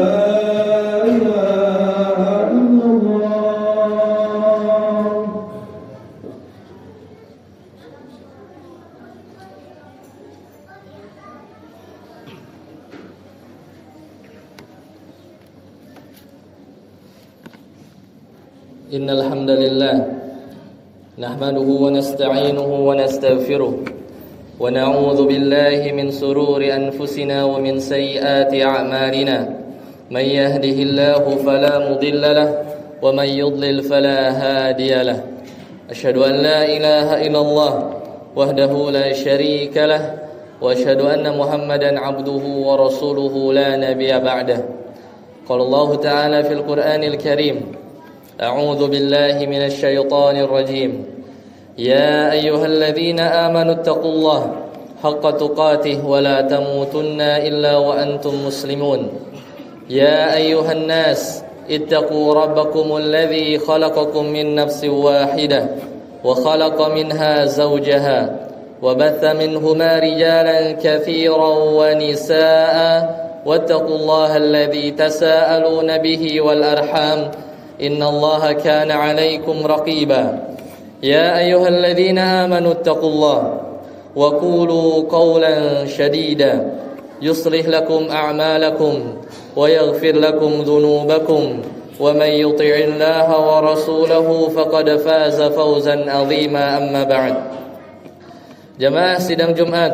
إله إلا الله. إن الحمد لله نحمده ونستعينه ونستغفره ونعوذ بالله من سرور أنفسنا ومن سيئات أعمالنا من يهده الله فلا مضل له ومن يضلل فلا هادي له أشهد أن لا إله إلا الله وحده لا شريك له وأشهد أن محمدا عبده ورسوله لا نبي بعده قال الله تعالى في القرآن الكريم أعوذ بالله من الشيطان الرجيم يا أيها الذين آمنوا اتقوا الله حق تقاته ولا تموتن إلا وأنتم مسلمون يا أيها الناس اتقوا ربكم الذي خلقكم من نفس واحدة وخلق منها زوجها وبث منهما رجالا كثيرا ونساء واتقوا الله الذي تساءلون به والأرحام إن الله كان عليكم رقيبا يا أيها الذين آمنوا اتقوا الله وقولوا قولا شديدا يصلح لكم أعمالكم ويغفر لكم ذنوبكم ومن يطع الله ورسوله فقد فاز فوزا عظيما أما بعد. Jamaah sidang Jumat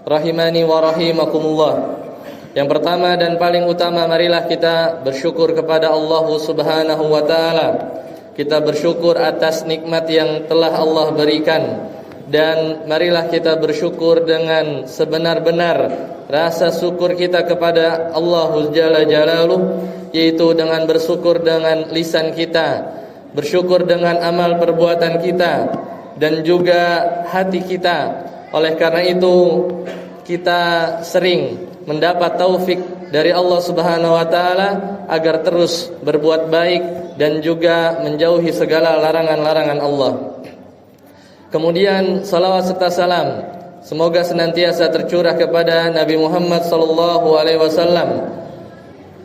rahimani wa rahimakumullah. Yang pertama dan paling utama, marilah kita bersyukur kepada Allah Subhanahu wa taala. Kita bersyukur atas nikmat yang telah Allah berikan, dan marilah kita bersyukur dengan sebenar-benar rasa syukur kita kepada Allah Jalla Jalaluh, yaitu dengan bersyukur dengan lisan kita, bersyukur dengan amal perbuatan kita, dan juga hati kita. Oleh karena itu kita sering mendapat taufik dari Allah Subhanahu wa taala agar terus berbuat baik dan juga menjauhi segala larangan-larangan Allah. Kemudian salawat serta salam semoga senantiasa tercurah kepada Nabi Muhammad sallallahu alaihi wasallam.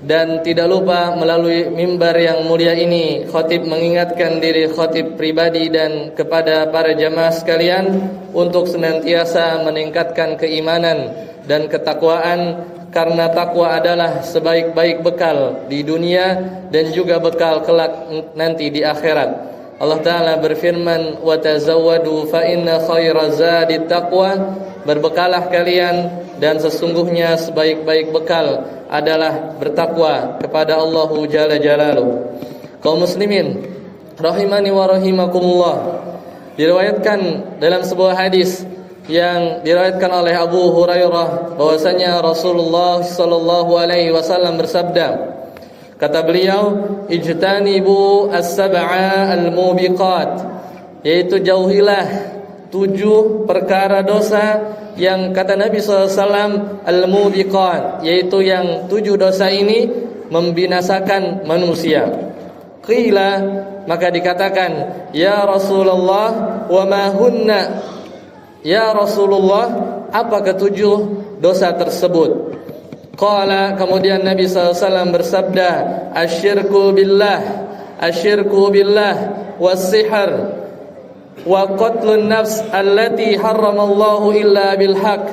Dan tidak lupa melalui mimbar yang mulia ini khatib mengingatkan diri khatib pribadi dan kepada para jamaah sekalian untuk senantiasa meningkatkan keimanan dan ketakwaan, karena takwa adalah sebaik-baik bekal di dunia dan juga bekal kelak nanti di akhirat. Allah Ta'ala berfirman, wa tazawwadu fa inna khairaz zadi taqwa, berbekalah kalian dan sesungguhnya sebaik-baik bekal adalah bertakwa kepada Allah Jalla Jalaluh. Kaum muslimin rahimani wa rahimakumullah, diriwayatkan dalam sebuah hadis yang diriwayatkan oleh Abu Hurairah bahwasanya Rasulullah sallallahu alaihi wasallam bersabda, kata beliau, ijtanibu as-sab'a al-mubiqat, yaitu jauhilah 7 perkara dosa yang kata Nabi SAW al-mubiqat, yaitu yang 7 dosa ini membinasakan manusia. Qila, maka dikatakan, ya Rasulullah, wa ma hunna, ya Rasulullah, apa ketujuh dosa tersebut? Qala, kemudian Nabi SAW bersabda, asyirku billah was-sihr wa qatlun nafs allati harramallahu illa bilhaq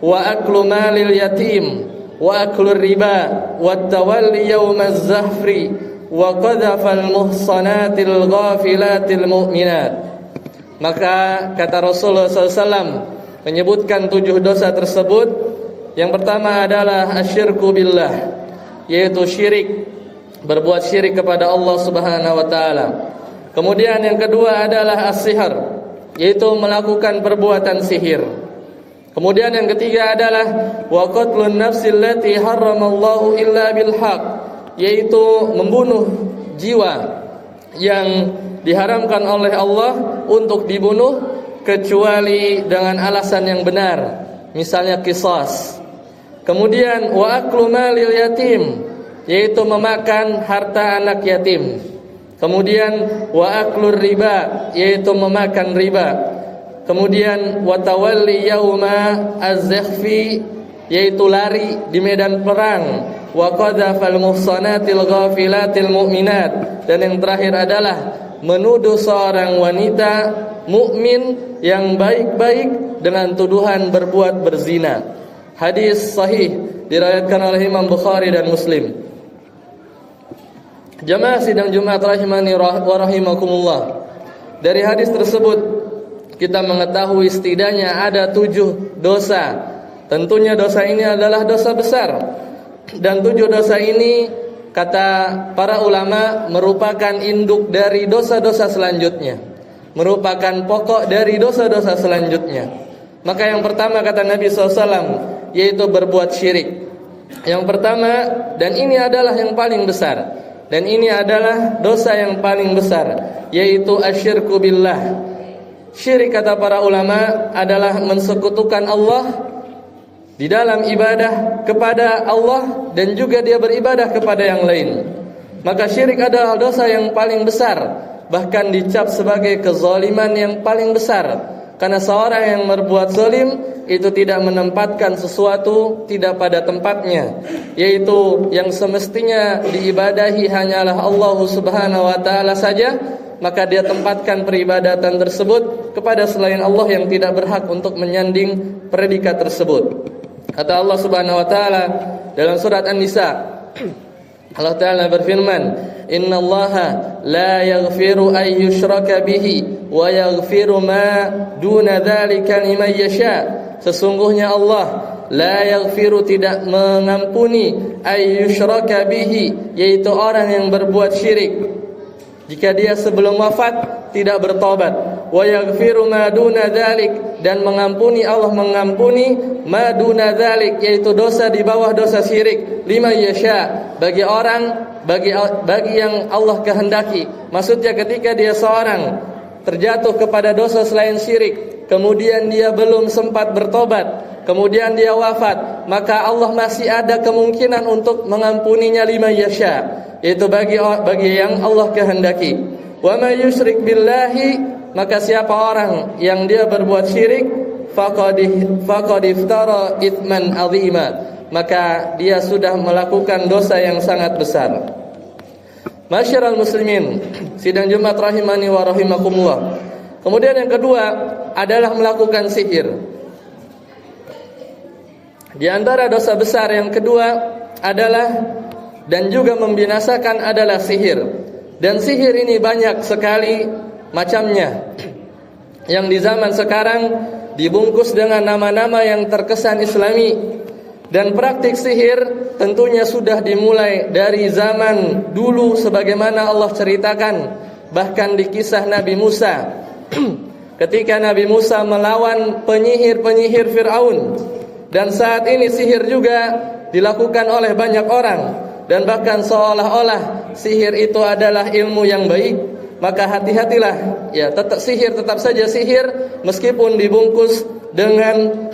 wa aklu malil yatim wa aklu riba wa tawalli yawmaz zahfri wa qadhafal muhsanatil ghafilatil mu'minat. Maka kata Rasulullah SAW menyebutkan 7 dosa tersebut. Yang pertama adalah asyirku billah, yaitu syirik, berbuat syirik kepada Allah Subhanahu wa taala. Kemudian yang kedua adalah as-sihr, yaitu melakukan perbuatan sihir. Kemudian yang ketiga adalah wa qatlun nafsil lati harramallahu illa bil haq, yaitu membunuh jiwa yang diharamkan oleh Allah untuk dibunuh kecuali dengan alasan yang benar, misalnya qisas. Kemudian wa aklu malil yatim, yaitu memakan harta anak yatim. Kemudian wa aklur riba, yaitu memakan riba. Kemudian wa tawalli yauma az-zakhfi, yaitu lari di medan perang. wa qadzafal muhsanatil ghafilatil mu'minat. Dan yang terakhir adalah menuduh seorang wanita mukmin yang baik-baik dengan tuduhan berbuat berzina. Hadis sahih diriwayatkan oleh Imam Bukhari dan Muslim. Jamaah sidang Jumat rahimani wa rahimakumullah. Dari hadis tersebut kita mengetahui setidaknya ada 7 dosa. Tentunya dosa ini adalah dosa besar. Dan 7 dosa ini kata para ulama merupakan induk dari dosa-dosa selanjutnya, merupakan pokok dari dosa-dosa selanjutnya. Maka yang pertama kata Nabi SAW yaitu berbuat syirik. Yang pertama, dan ini adalah yang paling besar, dan ini adalah dosa yang paling besar, yaitu asyirku billah. Syirik kata para ulama adalah mensekutukan Allah di dalam ibadah kepada Allah dan juga dia beribadah kepada yang lain. Maka syirik adalah dosa yang paling besar, bahkan dicap sebagai kezaliman yang paling besar. Karena seorang yang berbuat zalim itu tidak menempatkan sesuatu tidak pada tempatnya, yaitu yang semestinya diibadahi hanyalah Allah Subhanahu wa taala saja, maka dia tempatkan peribadatan tersebut kepada selain Allah yang tidak berhak untuk menyanding predikat tersebut. Kata Allah Subhanahu wa taala dalam surat An-Nisa, Allah Ta'ala berfirman, "Innallaha la yaghfiru ay yushraka bihi wa yaghfiru ma duna dzalika liman yasha." Sesungguhnya Allah la yaghfiru tidak mengampuni ay yushraka bihi, yaitu orang yang berbuat syirik jika dia sebelum wafat tidak bertobat, wa yaghfiru ma duna dzalik, dan mengampuni Allah mengampuni ma duna dzalik, yaitu dosa di bawah dosa syirik, liman yasha, bagi orang bagi yang Allah kehendaki. Maksudnya ketika dia seorang terjatuh kepada dosa selain syirik, kemudian dia belum sempat bertobat, kemudian dia wafat, maka Allah masih ada kemungkinan untuk mengampuninya liman yasha, yaitu bagi yang Allah kehendaki. Wa may yusyrik billahi, maka siapa orang yang dia berbuat syirik, faqad iftara itsman azima, maka dia sudah melakukan dosa yang sangat besar. Masyiral muslimin, sidang Jumat rahimani wa rahimakumullah. Kemudian yang kedua adalah melakukan sihir. Di antara dosa besar yang kedua adalah dan juga membinasakan adalah sihir. Dan sihir ini banyak sekali macamnya, yang di zaman sekarang dibungkus dengan nama-nama yang terkesan Islami. Dan praktik sihir tentunya sudah dimulai dari zaman dulu sebagaimana Allah ceritakan, bahkan di kisah Nabi Musa ketika Nabi Musa melawan penyihir-penyihir Fir'aun. Dan saat ini sihir juga dilakukan oleh banyak orang, dan bahkan seolah-olah sihir itu adalah ilmu yang baik. Maka hati-hatilah, ya, tetap saja sihir meskipun dibungkus dengan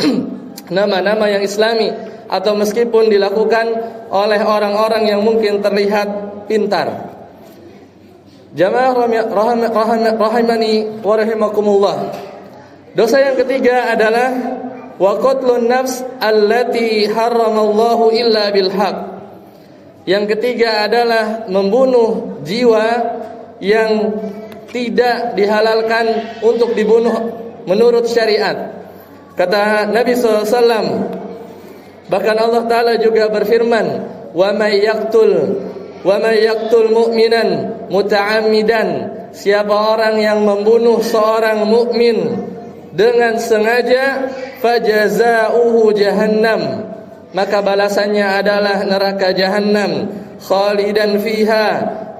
nama-nama yang Islami, atau meskipun dilakukan oleh orang-orang yang mungkin terlihat pintar. Jamaah rahimani wa rahimakumullah. Dosa yang ketiga adalah wa qatlun nafs allati harramallahu illa bil haq. Yang ketiga adalah membunuh jiwa yang tidak dihalalkan untuk dibunuh menurut syariat. Kata Nabi SAW, bahkan Allah Ta'ala juga berfirman, wa may yaqtul mu'minan muta'ammidan, siapa orang yang membunuh seorang mukmin dengan sengaja, fajazauhu jahannam, maka balasannya adalah neraka jahannam, khalidan fiha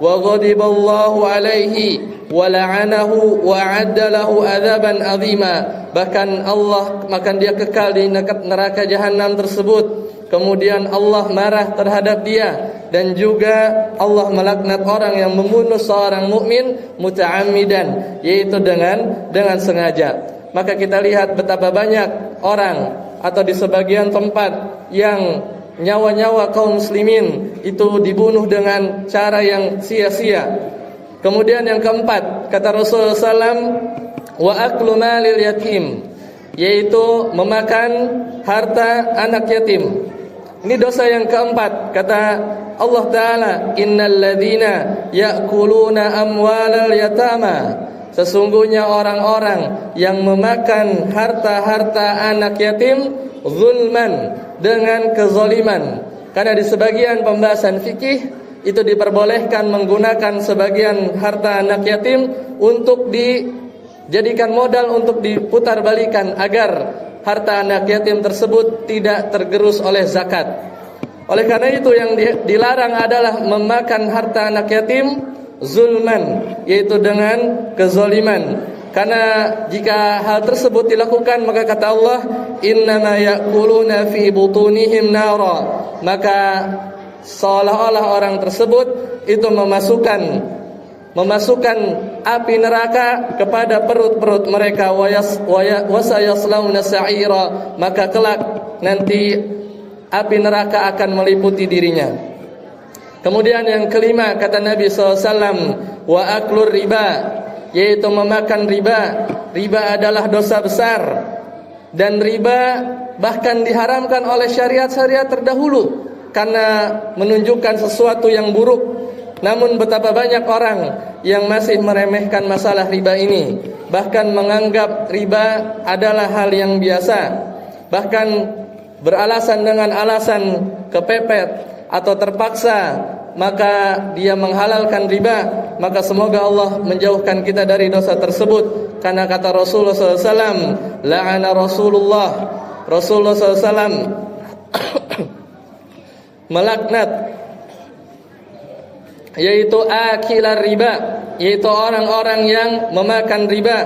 wa ghadiballahu alaihi wa la'anahu wa 'adda lahu adzaban 'azima. Bahkan Allah, maka dia kekal di neraka jahanam tersebut. Kemudian Allah marah terhadap dia, dan juga Allah melaknat orang yang membunuh seorang mukmin muta'ammidan, yaitu dengan sengaja. Maka kita lihat betapa banyak orang atau di sebagian tempat yang nyawa-nyawa kaum muslimin itu dibunuh dengan cara yang sia-sia. Kemudian yang keempat, kata Rasulullah SAW, wa aklu malil yatim, yaitu memakan harta anak yatim. Ini dosa yang keempat. Kata Allah Ta'ala, innal ladzina ya'kuluna amwalal yatama, sesungguhnya orang-orang yang memakan harta-harta anak yatim zulman, dengan kezaliman. Karena di sebagian pembahasan fikih itu diperbolehkan menggunakan sebagian harta anak yatim untuk dijadikan modal untuk diputarbalikan agar harta anak yatim tersebut tidak tergerus oleh zakat. Oleh karena itu yang dilarang adalah memakan harta anak yatim zulman, yaitu dengan kezaliman. Karena jika hal tersebut dilakukan, maka kata Allah, innama ya'kuluna fi butunihim nara, maka seolah-olah orang tersebut itu memasukkan api neraka kepada perut-perut mereka, wasayaslawna sa'ira, maka kelak nanti api neraka akan meliputi dirinya. Kemudian yang kelima, kata Nabi SAW, wa aklur riba, yaitu memakan riba. Riba adalah dosa besar, dan riba bahkan diharamkan oleh syariat-syariat terdahulu karena menunjukkan sesuatu yang buruk. Namun betapa banyak orang yang masih meremehkan masalah riba ini, bahkan menganggap riba adalah hal yang biasa, bahkan beralasan dengan alasan kepepet atau terpaksa maka dia menghalalkan riba. Maka semoga Allah menjauhkan kita dari dosa tersebut. Karena kata Rasulullah SAW, la'ana Rasulullah SAW melaknat, yaitu akilar riba, yaitu orang-orang yang memakan riba,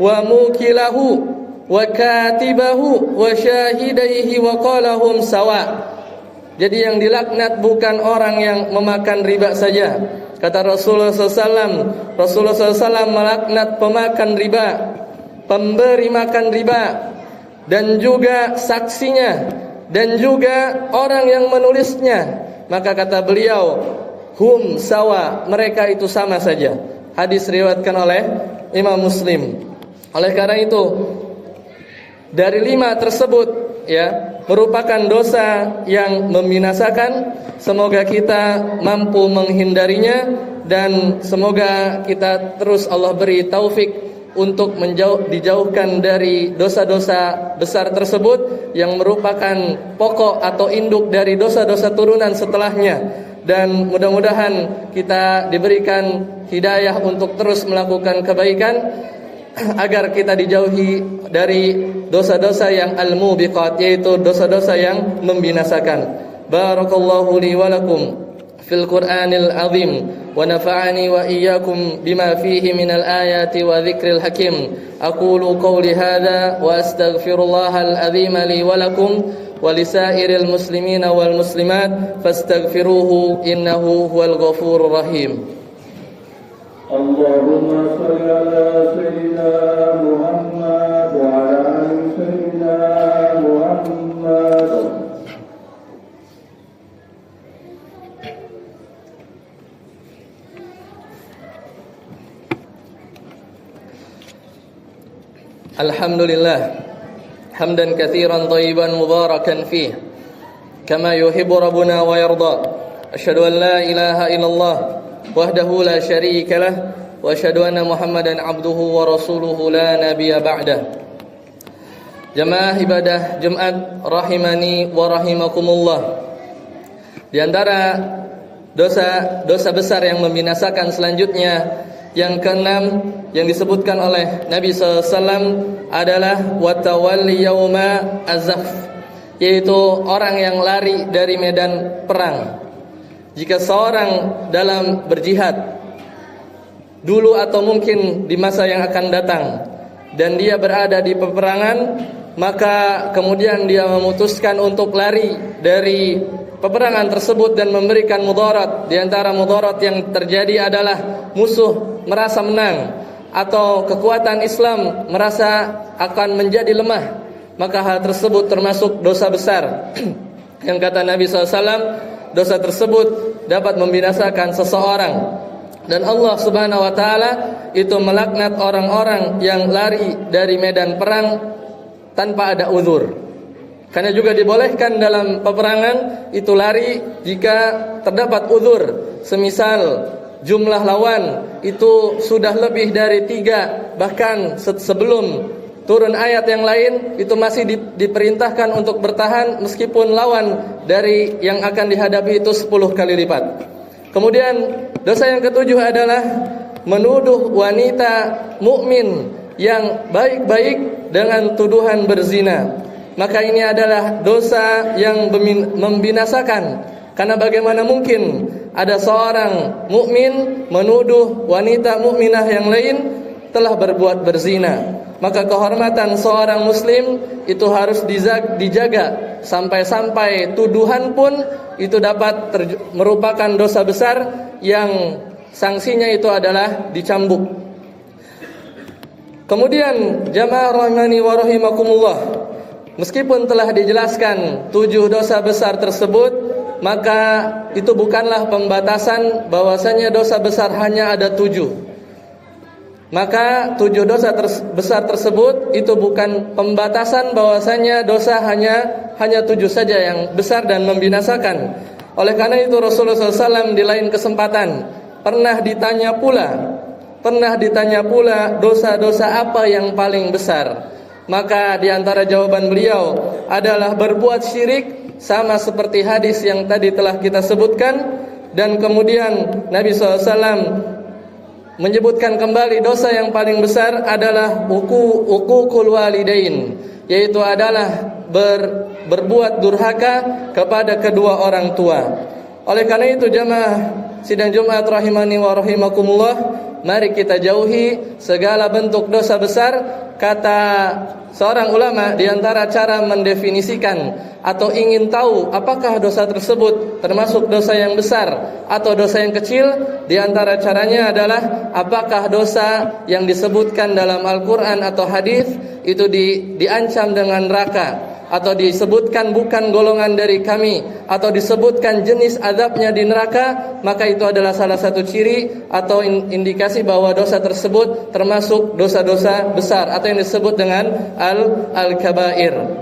wa mukilahu wa katibahu wa syahidaihi wa qalahum sawa. Jadi yang dilaknat bukan orang yang memakan riba saja. Kata Rasulullah SAW, Rasulullah SAW melaknat pemakan riba, pemberi makan riba, dan juga saksinya, dan juga orang yang menulisnya. Maka kata beliau, hum sawa, mereka itu sama saja. Hadis riwayatkan oleh Imam Muslim. Oleh karena itu, dari 5 tersebut merupakan dosa yang membinasakan. Semoga kita mampu menghindarinya, dan semoga kita terus Allah beri taufik untuk dijauhkan dari dosa-dosa besar tersebut yang merupakan pokok atau induk dari dosa-dosa turunan setelahnya. Dan mudah-mudahan kita diberikan hidayah untuk terus melakukan kebaikan agar kita dijauhi dari dosa-dosa yang al-mubiqat, yaitu dosa-dosa yang membinasakan. Barakallahu li wa lakum fil Qur'anil azim, wa nafa'ani wa iyyakum bima fihi minal ayati wa dzikril hakim. Aqulu qawli hadza wa astaghfirullahal azim li wa lakum wa lisairil muslimina wal muslimat fastaghfiruhu innahu huwal ghafurur rahim. Allahumma shalli ala sayyidina Muhammad wa ala ali sayyidina Muhammad. Alhamdulillah hamdan katsiran thayyiban mubarakan fih kama yuhibbu rabbuna wa yarda. Asyhadu an la ilaha illallah wahdahu la syarika lah, wa asyhadu anna Muhammadan abduhu wa rasuluhu la nabiyya ba'dah. Jamaah ibadah Jumat rahimani wa rahimakumullah. Di antara dosa besar yang membinasakan selanjutnya, yang keenam yang disebutkan oleh Nabi SAW adalah watawalli yauma azaf, yaitu orang yang lari dari medan perang. Jika seorang dalam berjihad dulu atau mungkin di masa yang akan datang, dan dia berada di peperangan, maka kemudian dia memutuskan untuk lari dari peperangan tersebut dan memberikan mudarat. Di antara mudarat yang terjadi adalah musuh merasa menang, atau kekuatan Islam merasa akan menjadi lemah, maka hal tersebut termasuk dosa besar. Yang kata Nabi SAW, dosa tersebut dapat membinasakan seseorang. Dan Allah Subhanahu wa taala itu melaknat orang-orang yang lari dari medan perang tanpa ada uzur. Karena juga dibolehkan dalam peperangan itu lari jika terdapat uzur. Semisal jumlah lawan itu sudah lebih dari 3, bahkan sebelum turun ayat yang lain itu masih diperintahkan untuk bertahan meskipun lawan dari yang akan dihadapi itu 10 kali lipat. Kemudian dosa yang ketujuh adalah menuduh wanita mukmin yang baik-baik dengan tuduhan berzina. Maka ini adalah dosa yang membinasakan. Karena bagaimana mungkin ada seorang mukmin menuduh wanita mukminah yang lain telah berbuat berzina. Maka kehormatan seorang muslim itu harus dijaga. Sampai-sampai tuduhan pun itu dapat merupakan dosa besar yang sanksinya itu adalah dicambuk. Kemudian jamaah rahimani wa rahimakumullah, meskipun telah dijelaskan 7 dosa besar tersebut, maka itu bukanlah pembatasan bahwasanya dosa besar hanya ada 7. Maka 7 dosa besar tersebut itu bukan pembatasan bahwasanya dosa hanya 7 saja yang besar dan membinasakan. Oleh karena itu Rasulullah SAW di lain kesempatan pernah ditanya pula dosa-dosa apa yang paling besar. Maka di antara jawaban beliau adalah berbuat syirik, sama seperti hadis yang tadi telah kita sebutkan. Dan kemudian Nabi SAW menyebutkan kembali dosa yang paling besar adalah uququl walidain, yaitu adalah berbuat durhaka kepada kedua orang tua. Oleh karena itu jamaah sidang Jumat rahimani wa rahimakumullah, mari kita jauhi segala bentuk dosa besar. Kata seorang ulama, di antara cara mendefinisikan atau ingin tahu apakah dosa tersebut termasuk dosa yang besar atau dosa yang kecil, di antara caranya adalah apakah dosa yang disebutkan dalam Al-Quran atau hadis itu diancam dengan neraka, atau disebutkan bukan golongan dari kami, atau disebutkan jenis azabnya di neraka, maka itu adalah salah satu ciri atau indikasi bahwa dosa tersebut termasuk dosa-dosa besar atau yang disebut dengan al-kabair.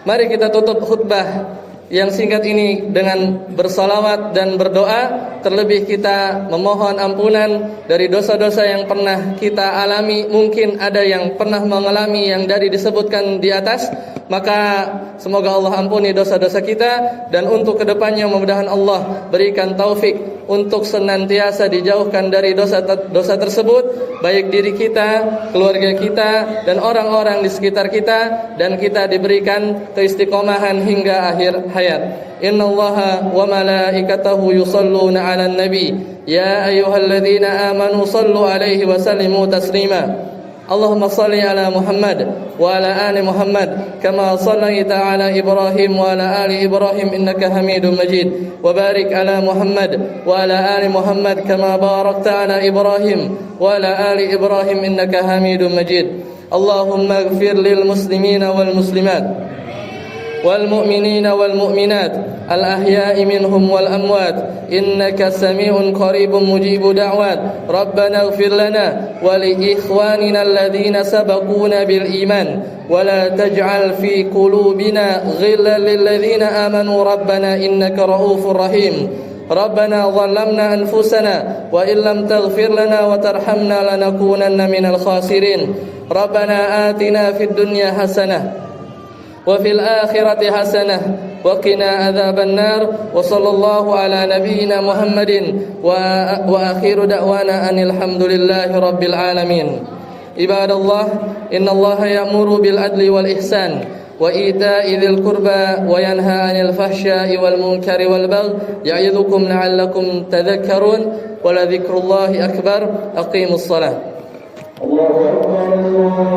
Mari kita tutup khutbah yang singkat ini dengan bersalawat dan berdoa. Terlebih kita memohon ampunan dari dosa-dosa yang pernah kita alami. Mungkin ada yang pernah mengalami yang dari disebutkan di atas. Maka semoga Allah ampuni dosa-dosa kita. Dan untuk kedepannya mudah-mudahan Allah berikan taufik untuk senantiasa dijauhkan dari dosa tersebut, baik diri kita, keluarga kita, dan orang-orang di sekitar kita. Dan kita diberikan keistiqomahan hingga akhir hayat. Innallaha wa malaikatahu yusalluna 'alan nabi ya ayyuhalladzina amanu sallu 'alaihi wa sallimu taslima. Allahumma salli ala Muhammad wa ala ali Muhammad kama sallaita ala Ibrahim wa ala ali Ibrahim innaka Hamidum Majid. Wa barik ala Muhammad wa ala ali Muhammad kama barakta ala Ibrahim wa ala ali Ibrahim innaka Hamidum Majid. Allahumma ighfir lil muslimina wal muslimat والمؤمنين والمؤمنات الأحياء منهم والأموات إنك سميع قريب مجيب دعوات. ربنا اغفر لنا ولإخواننا الذين سبقونا بالإيمان ولا تجعل في قلوبنا غلا للذين آمنوا ربنا إنك رؤوف رحيم. ربنا ظلمنا أنفسنا وإن لم تغفر لنا وترحمنا لنكونن من الخاسرين. ربنا آتنا في الدنيا حسنة وفي الآخرة حسنة وقنا عذاب النار. وصلى الله على نبينا محمد وآخر دعوانا أن الحمد لله رب العالمين. عباد الله إن الله يأمر بالعدل والإحسان وإيتاء ذي القربى وينهى عن الفحشاء والمنكر والبغي يعظكم لعلكم تذكرون ولذكر الله أكبر. أقيموا الصلاة. الله أكبر.